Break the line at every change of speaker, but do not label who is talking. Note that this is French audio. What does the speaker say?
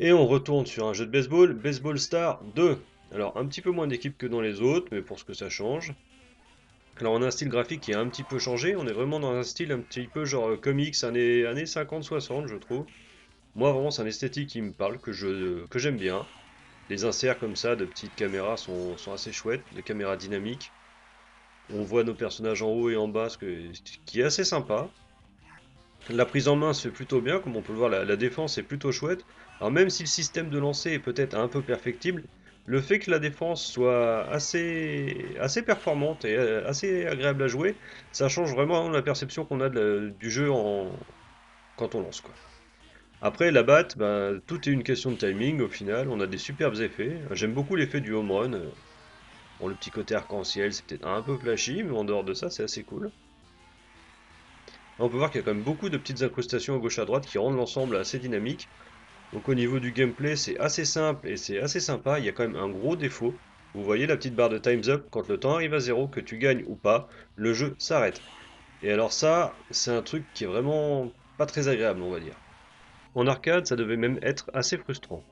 Et on retourne sur un jeu de baseball, Baseball Star 2. Alors un petit peu moins d'équipes que dans les autres, mais pour ce que ça change. Alors on a un style graphique qui a un petit peu changé, on est vraiment dans un style un petit peu genre comics années 50-60 je trouve. Moi vraiment c'est un esthétique qui me parle, que j'aime bien. Les inserts comme ça de petites caméras sont assez chouettes, de caméras dynamiques. On voit nos personnages en haut et en bas, ce qui est assez sympa. La prise en main se fait plutôt bien, comme on peut le voir, la défense est plutôt chouette. Alors même si le système de lancer est peut-être un peu perfectible, le fait que la défense soit assez performante et assez agréable à jouer, ça change vraiment la perception qu'on a du jeu quand on lance, quoi. Après, la batte, ben, tout est une question de timing au final, on a des superbes effets. J'aime beaucoup l'effet du home run. Bon, le petit côté arc-en-ciel, c'est peut-être un peu flashy, mais en dehors de ça, c'est assez cool. On peut voir qu'il y a quand même beaucoup de petites incrustations à gauche à droite qui rendent l'ensemble assez dynamique. Donc au niveau du gameplay, c'est assez simple et c'est assez sympa. Il y a quand même un gros défaut. Vous voyez la petite barre de Time's Up, quand le temps arrive à zéro, que tu gagnes ou pas, le jeu s'arrête. Et alors ça, c'est un truc qui est vraiment pas très agréable, on va dire. En arcade, ça devait même être assez frustrant.